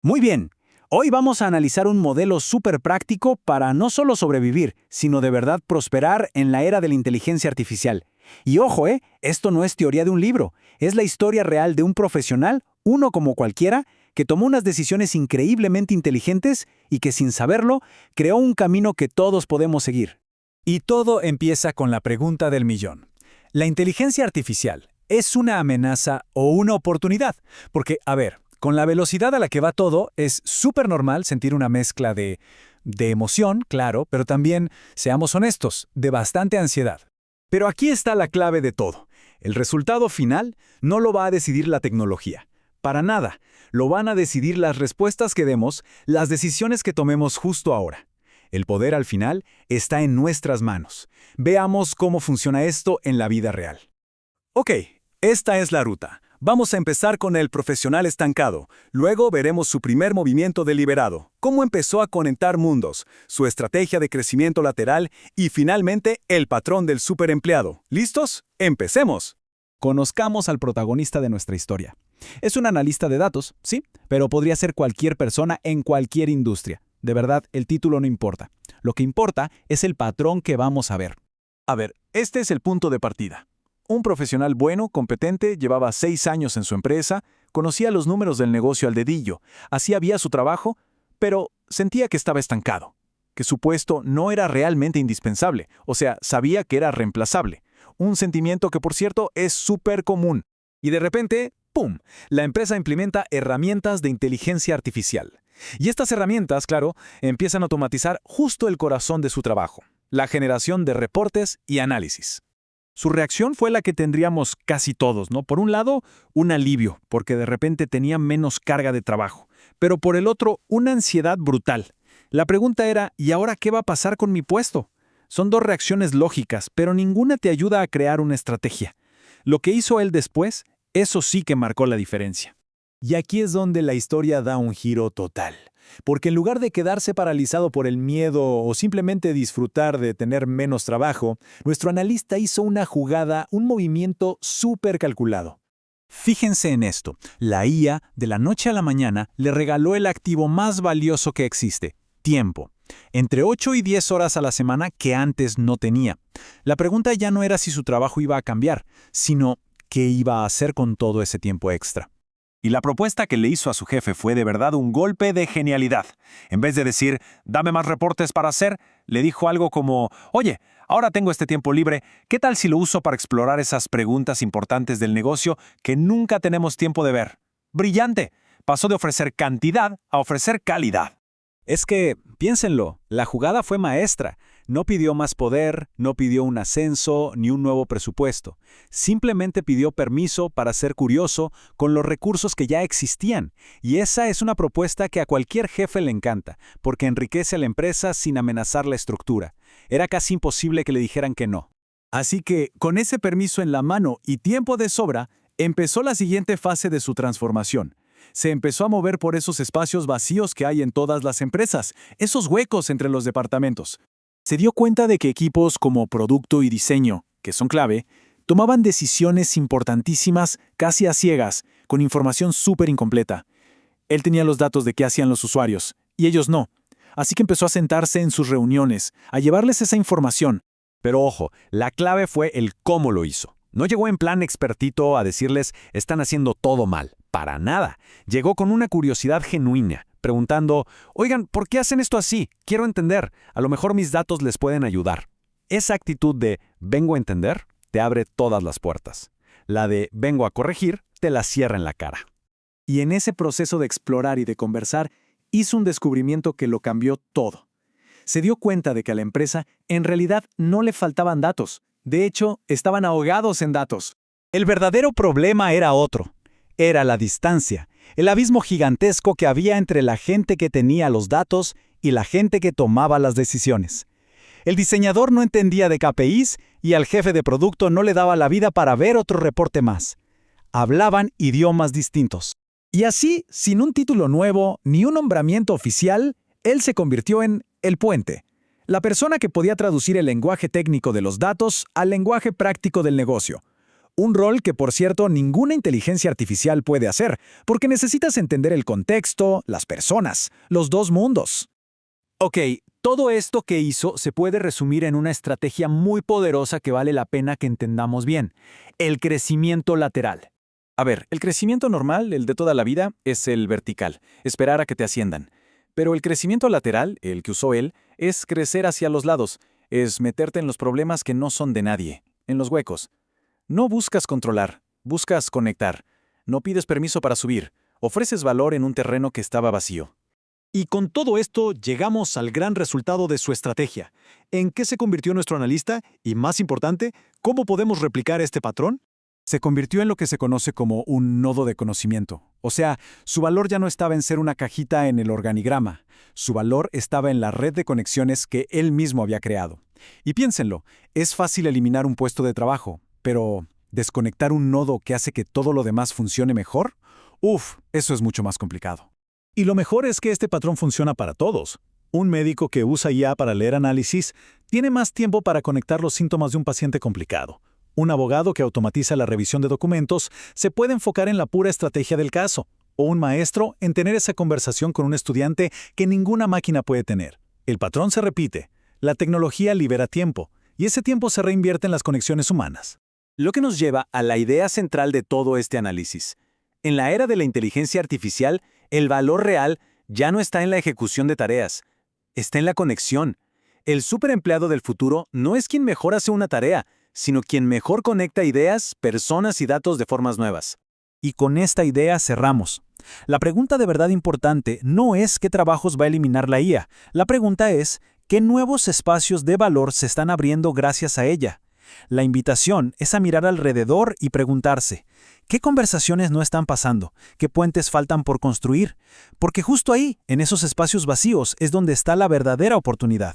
Muy bien, hoy vamos a analizar un modelo súper práctico para no solo sobrevivir, sino de verdad prosperar en la era de la inteligencia artificial. Y ojo, esto no es teoría de un libro, es la historia real de un profesional, uno como cualquiera, que tomó unas decisiones increíblemente inteligentes y que sin saberlo, creó un camino que todos podemos seguir. Y todo empieza con la pregunta del millón. ¿La inteligencia artificial es una amenaza o una oportunidad? Porque, a ver, con la velocidad a la que va todo, es súper normal sentir una mezcla de emoción, claro, pero también, seamos honestos, de bastante ansiedad. Pero aquí está la clave de todo. El resultado final no lo va a decidir la tecnología. Para nada. Lo van a decidir las respuestas que demos, las decisiones que tomemos justo ahora. El poder al final está en nuestras manos. Veamos cómo funciona esto en la vida real. Ok, esta es la ruta. Vamos a empezar con el profesional estancado. Luego veremos su primer movimiento deliberado, cómo empezó a conectar mundos, su estrategia de crecimiento lateral y finalmente el patrón del superempleado. ¿Listos? ¡Empecemos! Conozcamos al protagonista de nuestra historia. Es un analista de datos, sí, pero podría ser cualquier persona en cualquier industria. De verdad, el título no importa. Lo que importa es el patrón que vamos a ver. A ver, este es el punto de partida. Un profesional bueno, competente, llevaba 6 años en su empresa, conocía los números del negocio al dedillo, hacía bien su trabajo, pero sentía que estaba estancado, que su puesto no era realmente indispensable, o sea, sabía que era reemplazable. Un sentimiento que, por cierto, es súper común. Y de repente, ¡pum!, la empresa implementa herramientas de inteligencia artificial. Y estas herramientas, claro, empiezan a automatizar justo el corazón de su trabajo, la generación de reportes y análisis. Su reacción fue la que tendríamos casi todos, ¿no? Por un lado, un alivio, porque de repente tenía menos carga de trabajo, pero por el otro, una ansiedad brutal. La pregunta era, ¿y ahora qué va a pasar con mi puesto? Son dos reacciones lógicas, pero ninguna te ayuda a crear una estrategia. Lo que hizo él después, eso sí que marcó la diferencia. Y aquí es donde la historia da un giro total. Porque en lugar de quedarse paralizado por el miedo o simplemente disfrutar de tener menos trabajo, nuestro analista hizo una jugada, un movimiento súper calculado. Fíjense en esto, la IA de la noche a la mañana le regaló el activo más valioso que existe, tiempo. Entre 8 y 10 horas a la semana que antes no tenía. La pregunta ya no era si su trabajo iba a cambiar, sino qué iba a hacer con todo ese tiempo extra. Y la propuesta que le hizo a su jefe fue de verdad un golpe de genialidad. En vez de decir, dame más reportes para hacer, le dijo algo como, oye, ahora tengo este tiempo libre, ¿qué tal si lo uso para explorar esas preguntas importantes del negocio que nunca tenemos tiempo de ver? ¡Brillante! Pasó de ofrecer cantidad a ofrecer calidad. Es que, piénsenlo, la jugada fue maestra. No pidió más poder, no pidió un ascenso ni un nuevo presupuesto. Simplemente pidió permiso para ser curioso con los recursos que ya existían. Y esa es una propuesta que a cualquier jefe le encanta, porque enriquece a la empresa sin amenazar la estructura. Era casi imposible que le dijeran que no. Así que, con ese permiso en la mano y tiempo de sobra, empezó la siguiente fase de su transformación. Se empezó a mover por esos espacios vacíos que hay en todas las empresas, esos huecos entre los departamentos. Se dio cuenta de que equipos como producto y diseño, que son clave, tomaban decisiones importantísimas casi a ciegas, con información súper incompleta. Él tenía los datos de qué hacían los usuarios, y ellos no. Así que empezó a sentarse en sus reuniones, a llevarles esa información. Pero ojo, la clave fue el cómo lo hizo. No llegó en plan expertito a decirles, están haciendo todo mal. Para nada. Llegó con una curiosidad genuina, preguntando, oigan, ¿por qué hacen esto así? Quiero entender. A lo mejor mis datos les pueden ayudar. Esa actitud de vengo a entender te abre todas las puertas. La de vengo a corregir te la cierra en la cara. Y en ese proceso de explorar y de conversar, hizo un descubrimiento que lo cambió todo. Se dio cuenta de que a la empresa en realidad no le faltaban datos. De hecho, estaban ahogados en datos. El verdadero problema era otro. Era la distancia, el abismo gigantesco que había entre la gente que tenía los datos y la gente que tomaba las decisiones. El diseñador no entendía de KPIs y al jefe de producto no le daba la vida para ver otro reporte más. Hablaban idiomas distintos. Y así, sin un título nuevo ni un nombramiento oficial, él se convirtió en el puente. La persona que podía traducir el lenguaje técnico de los datos al lenguaje práctico del negocio. Un rol que, por cierto, ninguna inteligencia artificial puede hacer, porque necesitas entender el contexto, las personas, los dos mundos. Ok, todo esto que hizo se puede resumir en una estrategia muy poderosa que vale la pena que entendamos bien: el crecimiento lateral. A ver, el crecimiento normal, el de toda la vida, es el vertical, esperar a que te asciendan. Pero el crecimiento lateral, el que usó él, es crecer hacia los lados, es meterte en los problemas que no son de nadie, en los huecos. No buscas controlar, buscas conectar. No pides permiso para subir, ofreces valor en un terreno que estaba vacío. Y con todo esto llegamos al gran resultado de su estrategia. ¿En qué se convirtió nuestro analista? Y más importante, ¿cómo podemos replicar este patrón? Se convirtió en lo que se conoce como un nodo de conocimiento. O sea, su valor ya no estaba en ser una cajita en el organigrama. Su valor estaba en la red de conexiones que él mismo había creado. Y piénsenlo, es fácil eliminar un puesto de trabajo, pero ¿desconectar un nodo que hace que todo lo demás funcione mejor? Eso es mucho más complicado. Y lo mejor es que este patrón funciona para todos. Un médico que usa IA para leer análisis tiene más tiempo para conectar los síntomas de un paciente complicado. Un abogado que automatiza la revisión de documentos se puede enfocar en la pura estrategia del caso, o un maestro en tener esa conversación con un estudiante que ninguna máquina puede tener. El patrón se repite, la tecnología libera tiempo, y ese tiempo se reinvierte en las conexiones humanas. Lo que nos lleva a la idea central de todo este análisis. En la era de la inteligencia artificial, el valor real ya no está en la ejecución de tareas, está en la conexión. El superempleado del futuro no es quien mejor hace una tarea, sino quien mejor conecta ideas, personas y datos de formas nuevas. Y con esta idea cerramos. La pregunta de verdad importante no es qué trabajos va a eliminar la IA. La pregunta es, ¿qué nuevos espacios de valor se están abriendo gracias a ella? La invitación es a mirar alrededor y preguntarse, ¿qué conversaciones no están pasando? ¿Qué puentes faltan por construir? Porque justo ahí, en esos espacios vacíos, es donde está la verdadera oportunidad.